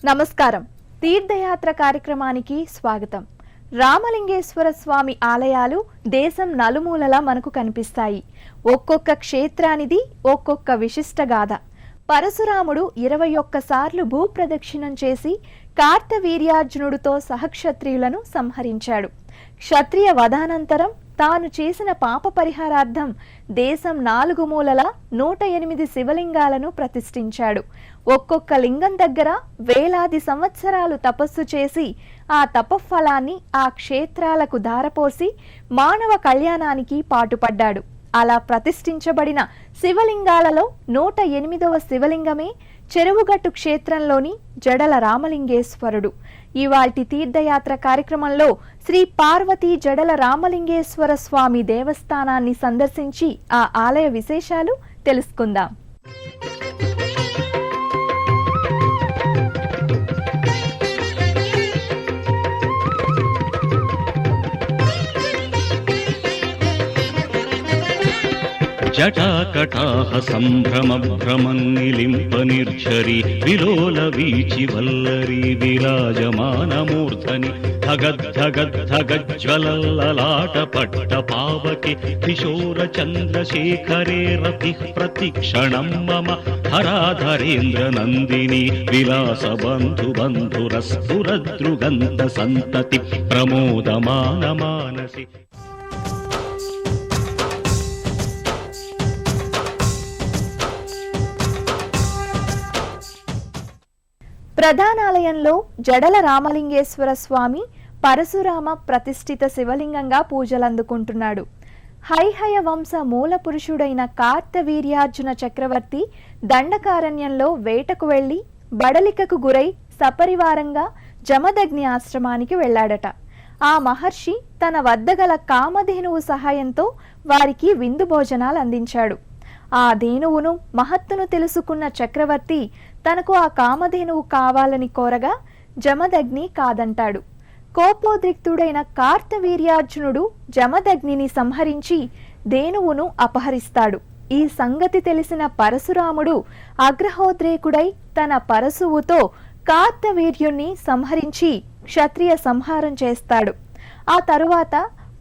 నమస్కారం. తీర్థయాత్ర కార్యక్రమానికి స్వాగతం. రామలింగేశ్వర స్వామి ఆలయాలు దేశం నలుమూలలా మనకు కనిపిస్తాయి. ఒక్కొక్క క్షేత్రానిది ఒక్కొక్క విశిష్ట గాథ. పరశురాముడు 21 సార్లు భూప్రదక్షిణం చేసి కార్తవీర్యార్జునుడితో సహక్షత్రియులను సంహరించాడు. క్షత్రియ వధానంతరం తాను చేసిన పాప పరిహారార్థం దేశం 4 మూలలా 108 శివలింగాలను ప్రతిష్ఠించాడు. ఒక్కొక్క లింగం దగ్గర వేలాది సంవత్సరాలు తపస్సు చేసి ఆ తపఫలాన్ని ఆ క్షేత్రాలకు ధారపోసి మానవ కళ్యాణానికి పాటుపడ్డాడు. అలా ప్రతిష్ఠించబడిన శివలింగాలలో 108వ శివలింగమే చెరువుగట్టు క్షేత్రంలోని జడల రామలింగేశ్వరుడు. ఇవాల్టి తీర్థయాత్ర కార్యక్రమంలో శ్రీ పార్వతీ జడల రామలింగేశ్వర స్వామి దేవస్థానాన్ని సందర్శించి ఆ ఆలయ విశేషాలు తెలుసుకుందాం. జటాకటాహ సంభ్రమ భ్రమన్నిలింప నిర్ఝరి విలోల వీచి వల్లరి విరాజమానమూర్ధని ధగద్ధగద్ధగజ్వలల్లలాట పట్ట పావకి కిశోర చంద్రశేఖరే రతి ప్రతిక్షణం మమ హరాధరేంద్ర నందిని విలాస బంధు బంధురస్ఫురదృగంత సంతతి ప్రమోదమాన మానసి. ప్రధానాలయంలో జడల రామలింగేశ్వర స్వామి పరశురామ ప్రతిష్ఠిత శివలింగంగా పూజలందుకుంటున్నాడు. హైహయ వంశ మూల పురుషుడైన కార్తవీర్యార్జున చక్రవర్తి దండకారణ్యంలో వేటకు వెళ్లి బడలికకు గురై సపరివారంగా జమదగ్ని ఆశ్రమానికి వెళ్లాడట. ఆ మహర్షి తన వద్దగల కామధేనువు సహాయంతో వారికి విందు భోజనాలు అందించాడు. ఆ ధేనువును మహత్తును తెలుసుకున్న చక్రవర్తి తనకు ఆ కామధేనువు కావాలని కోరగా జమదగ్ని కాదంటాడు. కోపోద్రిక్తుడైన కార్తవీర్యార్జునుడు జమదగ్నిని సంహరించి ధేనువును అపహరిస్తాడు. ఈ సంగతి తెలిసిన పరశురాముడు అగ్రహోద్రేకుడై తన పరశువుతో కార్తవీర్యుణ్ణి సంహరించి క్షత్రియ సంహారం చేస్తాడు. ఆ తరువాత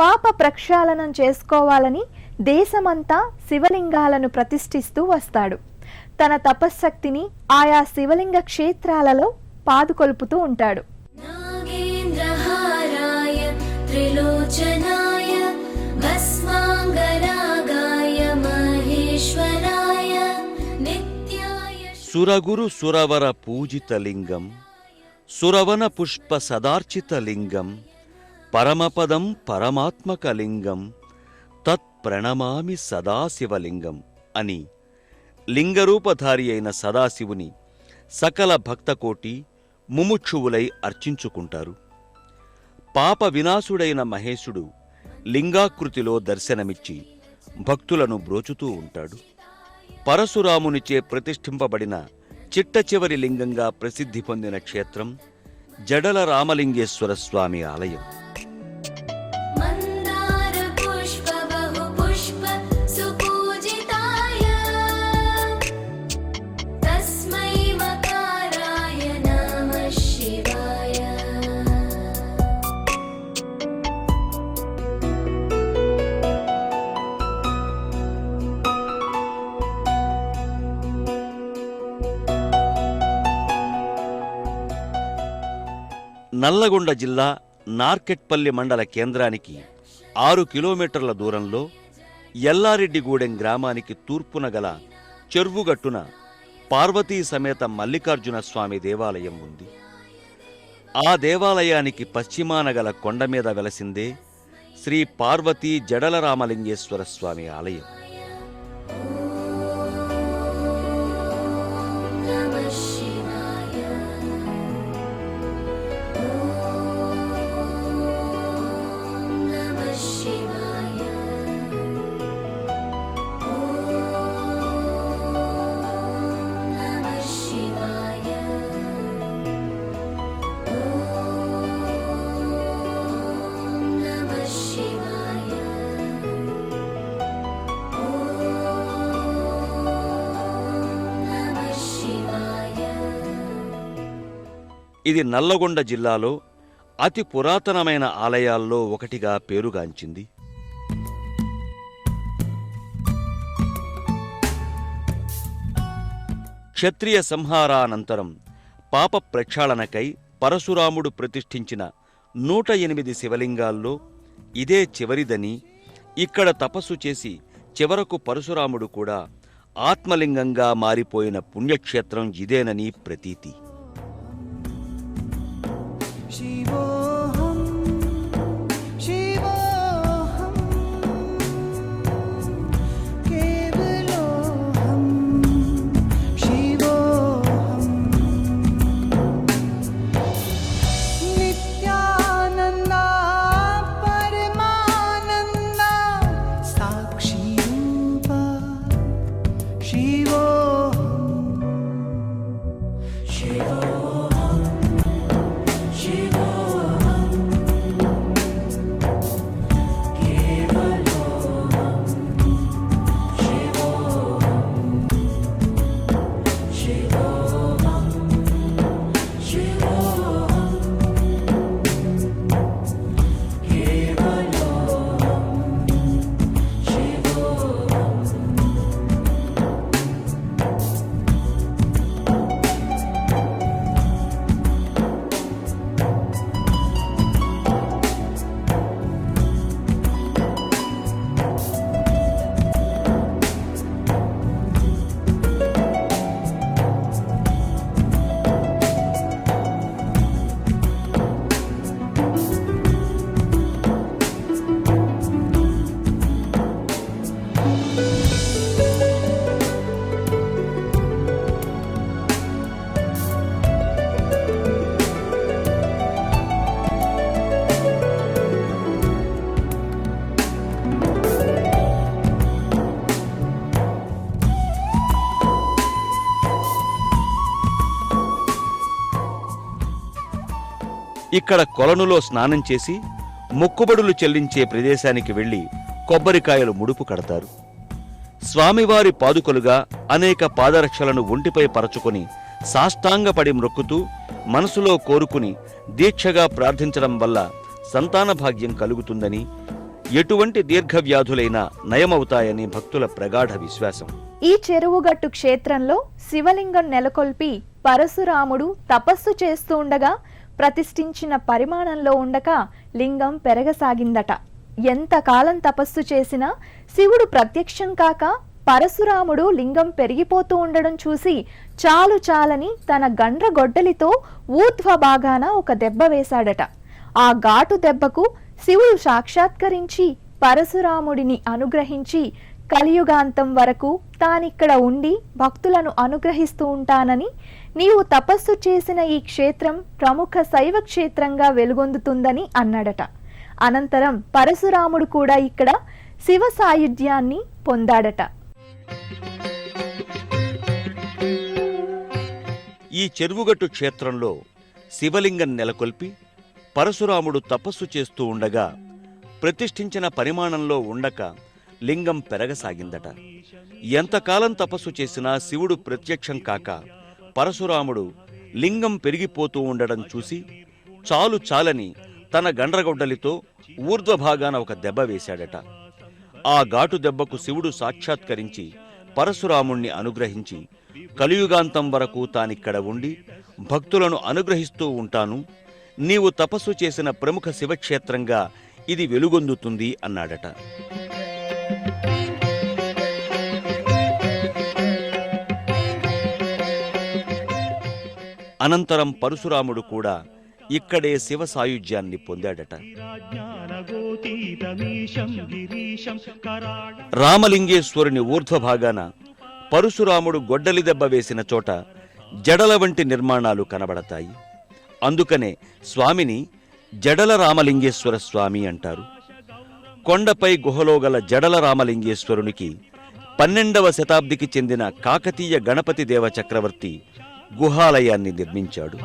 పాప ప్రక్షాళనం చేసుకోవాలని దేశమంతా శివలింగాలను ప్రతిష్ఠిస్తూ వస్తాడు. తన తపశ్శక్తిని ఆయా శివలింగ క్షేత్రాలలో పాదుకొల్పుతూ ఉంటాడు. సురగురు సురవర పూజితలింగం సురవన పుష్ప సదార్చితలింగం పరమపదం పరమాత్మకలింగం తత్ప్రణమామి సదాశివలింగం అని లింగరూపధారి అయిన సదాశివుని సకల భక్తకోటి ముముక్షువులై అర్చించుకుంటారు. పాప వినాశుడైన మహేశుడు లింగాకృతిలో దర్శనమిచ్చి భక్తులను బ్రోచుతూ ఉంటాడు. పరశురామునిచే ప్రతిష్ఠింపబడిన చిట్ట చివరి లింగంగా ప్రసిద్ధి పొందిన క్షేత్రం జడల రామలింగేశ్వర స్వామి ఆలయం. నల్లగొండ జిల్లా నార్కెట్పల్లి మండల కేంద్రానికి 6 కిలోమీటర్ల దూరంలో ఎల్లారెడ్డిగూడెం గ్రామానికి తూర్పున గల చెరువుగట్టున పార్వతీ సమేత మల్లికార్జున స్వామి దేవాలయం ఉంది. ఆ దేవాలయానికి పశ్చిమాన గల కొండ మీద వెలసిందే శ్రీ పార్వతీ జడల రామలింగేశ్వర స్వామి ఆలయం. ఇది నల్లగొండ జిల్లాలో అతి పురాతనమైన ఆలయాల్లో ఒకటిగా పేరుగాంచింది. క్షత్రియ సంహారానంతరం పాప ప్రక్షాళనకై పరశురాముడు ప్రతిష్ఠించిన 108 శివలింగాల్లో ఇదే చివరిదని, ఇక్కడ తపస్సు చేసి చివరకు పరశురాముడు కూడా ఆత్మలింగంగా మారిపోయిన పుణ్యక్షేత్రం ఇదేనని ప్రతీతి. ఇక్కడ కొలనులో స్నానం చేసి మొక్కుబడులు చెల్లించే ప్రదేశానికి వెళ్లి కొబ్బరికాయలు ముడుపు కడతారు. స్వామివారి పాదుకలుగా అనేక పాదరక్షలను ఒంటిపై పరచుకొని సాష్టాంగపడి మ్రొక్కుతూ మనసులో కోరుకుని దీక్షగా ప్రార్థించడం వల్ల సంతాన భాగ్యం కలుగుతుందని, ఎటువంటి దీర్ఘవ్యాధులైనా నయమవుతాయని భక్తుల ప్రగాఢ విశ్వాసం. ఈ చెరువుగట్టు క్షేత్రంలో శివలింగం నెలకొల్పి పరశురాముడు తపస్సు చేస్తూ ఉండగా ప్రతిష్ఠించిన పరిమాణంలో ఉండక లింగం పెరగసాగిందట. ఎంతకాలం తపస్సు చేసినా శివుడు ప్రత్యక్షం కాక పరశురాముడు లింగం పెరిగిపోతూ ఉండడం చూసి చాలని తన గండ్ర గొడ్డలితో ఊర్ధ్వ భాగాన ఒక దెబ్బ వేశాడట. ఆ ఘాటు దెబ్బకు శివుడు సాక్షాత్కరించి పరశురాముడిని అనుగ్రహించి కలియుగాంతం వరకు తానిక్కడ ఉండి భక్తులను అనుగ్రహిస్తూ ఉంటానని, నీవు తపస్సు చేసిన ఈ క్షేత్రం ప్రముఖ శైవ క్షేత్రంగా వెలుగొందుతుందని అన్నాడట. అనంతరం పరశురాముడు కూడా ఇక్కడ శివ సాయుధ్యాన్ని పొందాడట. ఈ చెరువుగట్టు క్షేత్రంలో శివలింగం నెలకొల్పి పరశురాముడు తపస్సు చేస్తూ ఉండగా ప్రతిష్ఠించిన పరిమాణంలో ఉండక లింగం పెరగసాగిందట. ఎంతకాలం తపస్సు చేసినా శివుడు ప్రత్యక్షం కాక పరశురాముడు లింగం పెరిగిపోతూ ఉండడం చూసి చాలని తన గండ్రగొడ్డలితో ఊర్ధ్వభాగాన ఒక దెబ్బ వేశాడట. ఆ ఘాటు దెబ్బకు శివుడు సాక్షాత్కరించి పరశురాముణ్ణి అనుగ్రహించి కలియుగాంతం వరకు తానిక్కడ ఉండి భక్తులను అనుగ్రహిస్తూ ఉంటాను, నీవు తపస్సు చేసిన ప్రముఖ శివక్షేత్రంగా ఇది వెలుగొందుతుంది అన్నాడట. అనంతరం పరశురాముడు కూడా ఇక్కడే శివ సాయుధ్యాన్ని పొందాడట. రామలింగేశ్వరుని ఊర్ధ్వభాగాన పరశురాముడు గొడ్డలి దెబ్బ వేసిన చోట జడల వంటి నిర్మాణాలు కనబడతాయి. అందుకనే స్వామిని జడల రామలింగేశ్వర స్వామి అంటారు. కొండపై గుహలో గల జడల రామలింగేశ్వరునికి 12వ శతాబ్దికి చెందిన కాకతీయ గణపతి దేవ చక్రవర్తి గుహాలయాన్ని నిర్మించాడు.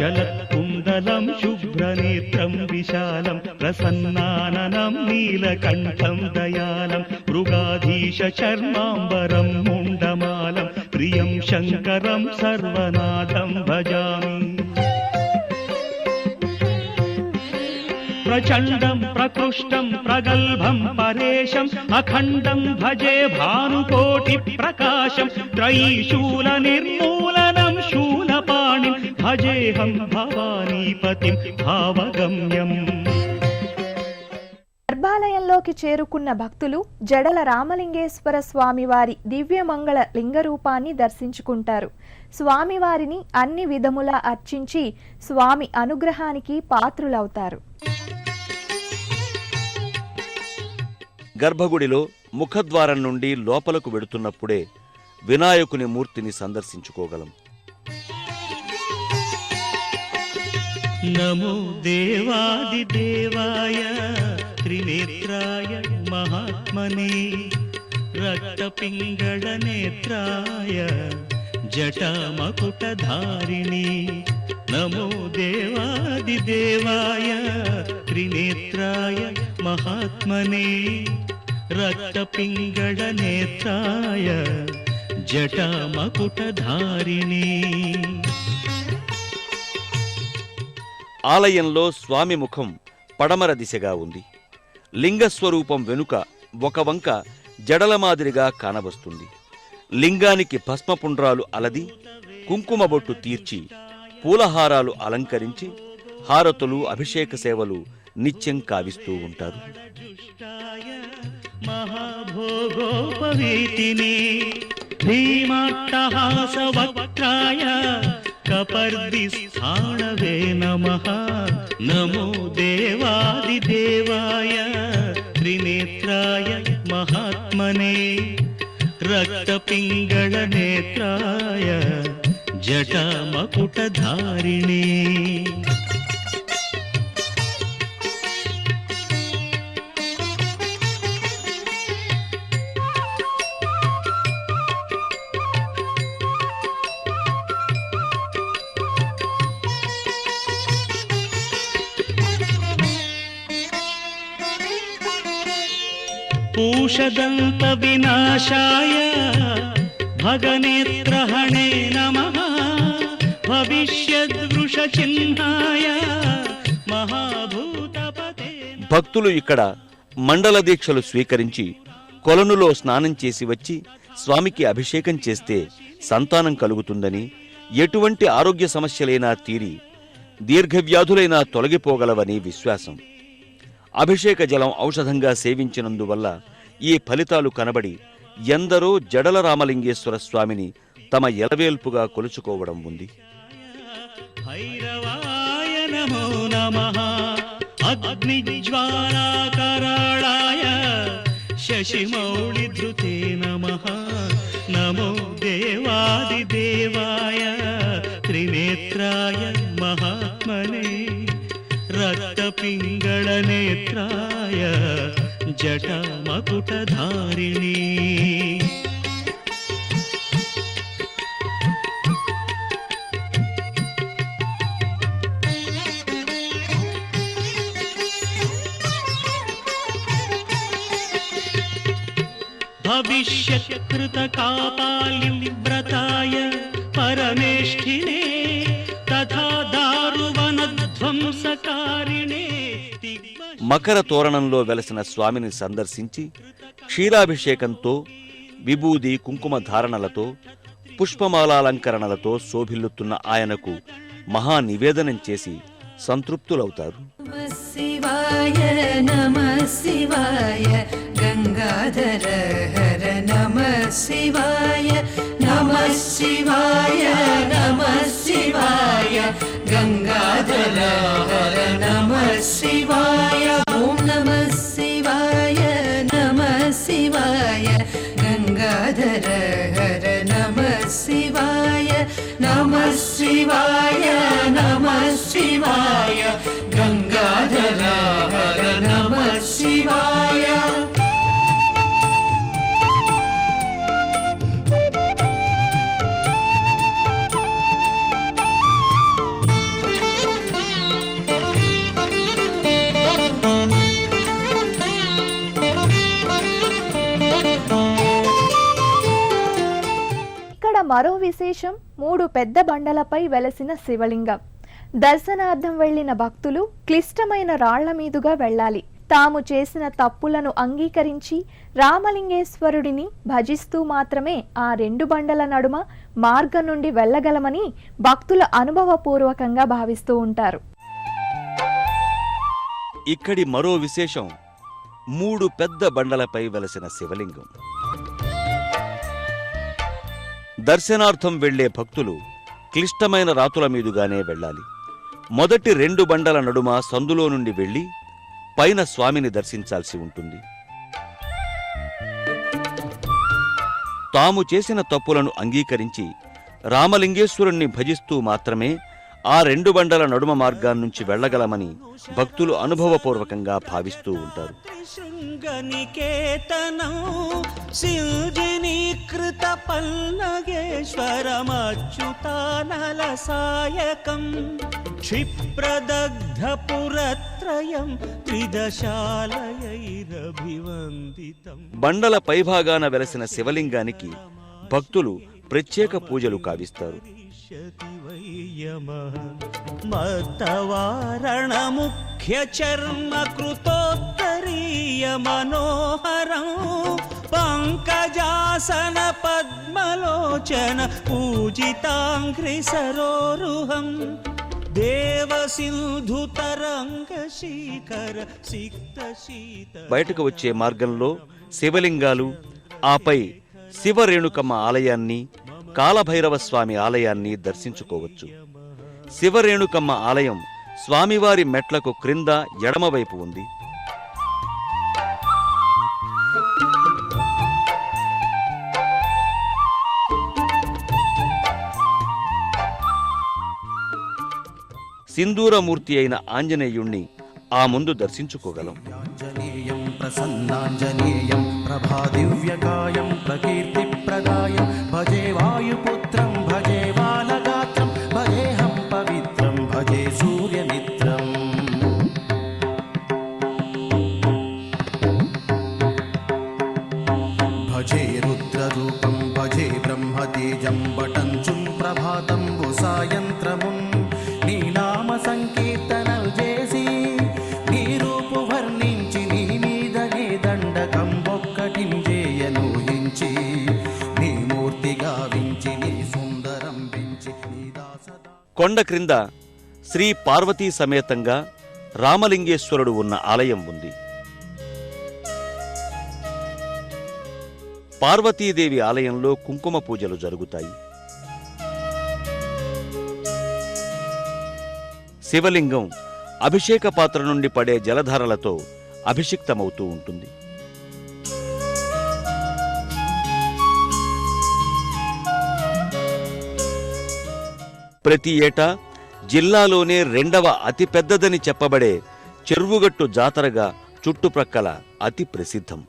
చలత్కుండలం శుభ్రనేత్రం విశాలం ప్రసన్నాననం నీలకంఠం దయాళం మృగాధీశ చర్మాంబరం ముండమాలం ప్రియం శంకరం సర్వనాథం భజామి. ప్రచండం ప్రకృష్టం ప్రగల్భం పరేశం అఖండం భజే భానుకోటి ప్రకాశం త్రైశూల నిర్మూలనం శూలపాణిం భజేహం భవానీపతిం భావగమ్యం. గర్భాలయంలోకి చేరుకున్న భక్తులు జడల రామలింగేశ్వర స్వామివారి దివ్యమంగళ లింగరూపాన్ని దర్శించుకుంటారు. స్వామివారిని అన్ని విధములా అర్చించి స్వామి అనుగ్రహానికి పాత్రులవుతారు. గర్భగుడిలో ముఖద్వారం నుండి లోపలకు వెడుతున్నప్పుడే వినాయకుని మూర్తిని సందర్శించుకోగలం. నమో దేవాదిదేవాయ త్రినేత్రాయ మహాత్మనే రక్తపింగళ నేత్రాయ జటామకుటధారిణి. నమో దేవాదిదేవాయ త్రినేత్రాయ మహాత్మనే రక్తపింగళ నేత్రాయ జటామకుటధారిణి. ఆలయంలో స్వామి ముఖం పడమర దిశగా ఉంది. లింగస్వరూపం వెనుక ఒక వంక జడల మాదిరిగా కానవస్తుంది. లింగానికి భస్మపుండ్రాలు అలది కుంకుమ బొట్టు తీర్చి పూలహారాలు అలంకరించి హారతులు అభిషేక సేవలు నిత్యం కావిస్తూ ఉంటారు. మహాభోగోపవీతిని భీమాట్టహాసవక్త్రాయ కపర్దిస్థాణవే నమః. నమో దేవాదిదేవాయ త్రినేత్రాయ మహాత్మనే రక్తపింగళ నేత్రాయ జటామకుటధారిణి. పూషదంత వినాశాయ భగనేత్రహణే నమః భవిష్యద్వృషచిహ్నాయ మహాభూతపతే. భక్తులు ఇక్కడ మండల దీక్షలు స్వీకరించి కొలనులో స్నానం చేసి వచ్చి స్వామికి అభిషేకం చేస్తే సంతానం కలుగుతుందని, ఎటువంటి ఆరోగ్య సమస్యలైనా తీరి దీర్ఘవ్యాధులైనా తొలగిపోగలవని విశ్వాసం. అభిషేక జలం ఔషధంగా సేవించినందువల్ల ఈ ఫలితాలు కనబడి ఎందరో జడల రామలింగేశ్వర స్వామిని తమ ఎలవేల్పుగా కొలుచుకోవడం ఉంది. భైరవాయ నమో నమః అగ్నిజ్వాలాకరాళాయ శశిమౌళిధృతే నమః. నమో దేవాదిదేవాయ త్రినేత్రాయ మహాత్మనే రక్తపింగళ నేత్రాయ జటామకుటధారిణి. భవిష్యత్కృతకాపాలివ్రతాయ పరమేష్ఠినే తథా దారువనధ్వంసకారిణే. మకర తోరణంలో వెలసిన స్వామిని సందర్శించి క్షీరాభిషేకంతో విభూది కుంకుమ ధారణలతో పుష్పమాలాలంకరణలతో శోభిల్లుతున్న ఆయనకు మహా నివేదనం చేసి సంతృప్తులవుతారు. శివాయ నమః శివాయ గంగాధర హర నమః శివాయ నమః శివాయ నమః శివాయ గంగాధర హర నమః శివాయ ఓం నమః శివాయ నమః శివాయ గంగాధర హర నమః శివాయ నమః శివాయ నమః శివాయ గంగాధర హర నమః శివాయ. మరో విశేషం 3 పెద్ద బండలపై వెలసిన శివలింగం. దర్శనార్థం వెళ్లిన భక్తులు క్లిష్టమైన రాళ్ల మీదుగా వెళ్ళాలి. తాము చేసిన తప్పులను అంగీకరించి రామలింగేశ్వరుడిని భజిస్తూ మాత్రమే ఆ 2 బండల నడుమ మార్గం నుండి వెళ్ళగలమని భక్తులు అనుభవపూర్వకంగా భావిస్తూ ఉంటారు. ఇక్కడి మరో విశేషం 3 పెద్ద బండలపై వెలసిన శివలింగం. దర్శనార్థం వెళ్లే భక్తులు క్లిష్టమైన రాతుల మీదుగానే వెళ్ళాలి. మొదటి 2 బండల నడుమ సందులో నుండి వెళ్లి పైన స్వామిని దర్శించాల్సి ఉంటుంది. తాము చేసిన తప్పులను అంగీకరించి రామలింగేశ్వరుణ్ణి భజిస్తూ మాత్రమే ఆ 2 బండల నడుమ మార్గాన్నించి వెళ్ళగలమని భక్తులు అనుభవపూర్వకంగా భావిస్తూ ఉంటారు. శృంగనికేతనం సిల్జినీకృత పల్లగేశ్వరమచ్యుతానల సాయకం క్షిప్రదగ్ధపురత్రయం త్రిదశాలయైరభివందితం. బండల పైభాగాన వెలసిన శివలింగానికి భక్తులు ప్రత్యేక పూజలు కావిస్తారు. మత్తవారణ ముఖ్య చర్మ కృతోత్తరీయ మనోహరం పంకజాసన పద్మలోచన పూజితాంఘ్రి సరోరుహం దేవ సింధు తరంగ శీకర సిక్త శీత. బయటకు వచ్చే మార్గంలో శివలింగాలు, ఆపై శివరేణుకమ్మ ఆలయాన్ని, కాలభైరవ స్వామి ఆలయాన్ని దర్శించుకోవచ్చు. శివరేణుకమ్మ ఆలయం స్వామివారి మెట్లకు క్రింద ఎడమవైపు ఉంది. సింధూరమూర్తి అయిన ఆంజనేయుణ్ణి ఆ ముందు దర్శించుకోగలం. ప్రసన్నాంజనేయం ప్రభాదివ్యకాయం ప్రకీర్తిప్రదాయం భజే వాయుపుత్రం భజే బాలగాత్రం భజేహం పవిత్రం భజే సూర్యమిత్రం. భజే రుద్రరూపం భజే బ్రహ్మతేజం వటంచుం ప్రభాతం సాయంత్రమున్ నీ నామ సంకీర్తనలు చేసి నీ రూపు వర్ణించి నీ మీదనే దండకం ఒక్కటించేయనూహించి నీ మూర్తి గావించి నీ సుందరం పెంచి నీ దాసదా. కొండ క్రింద శ్రీ పార్వతీ సమేతంగా రామలింగేశ్వరుడు ఉన్న ఆలయం ఉంది. పార్వతీదేవి ఆలయంలో కుంకుమ పూజలు జరుగుతాయి. శివలింగం అభిషేక పాత్ర నుండి పడే జలధారలతో అభిషిక్తమవుతూ ఉంటుంది. ప్రతి ఏటా జిల్లాలోనే 2వ అతిపెద్దదని చెప్పబడే చెరువుగట్టు జాతరగా చుట్టుప్రక్కల అతి ప్రసిద్ధం.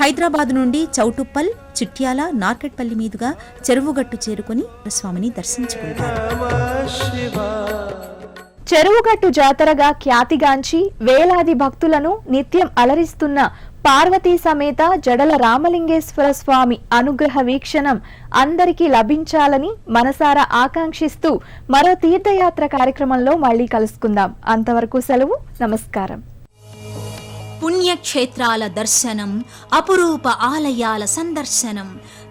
హైదరాబాద్ నుండి చౌటుప్పల్, చిట్యాల, నార్కెట్పల్లి మీదుగా చెరువుగట్టు చేరుకుని స్వామిని దర్శించుకుంటారు. చెరువుగట్టు జాతరగా ఖ్యాతిగాంచి వేలాది భక్తులను నిత్యం అలరిస్తున్న పార్వతీ సమేత జడల రామలింగేశ్వర స్వామి అనుగ్రహ వీక్షణం అందరికీ లభించాలని మనసారా ఆకాంక్షిస్తూ మరో తీర్థయాత్ర కార్యక్రమంలో మళ్ళీ కలుసుకుందాం. అంతవరకు సెలవు. నమస్కారం. పుణ్యక్షేత్రాల దర్శనం, అపురూప ఆలయాల సందర్శనం,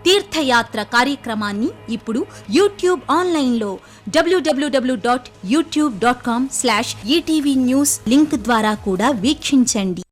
తీర్థయాత్ర కార్యక్రమాన్ని ఇప్పుడు యూట్యూబ్ ఆన్లైన్లో www.youtube.com/ETV News లింక్ ద్వారా కూడా వీక్షించండి.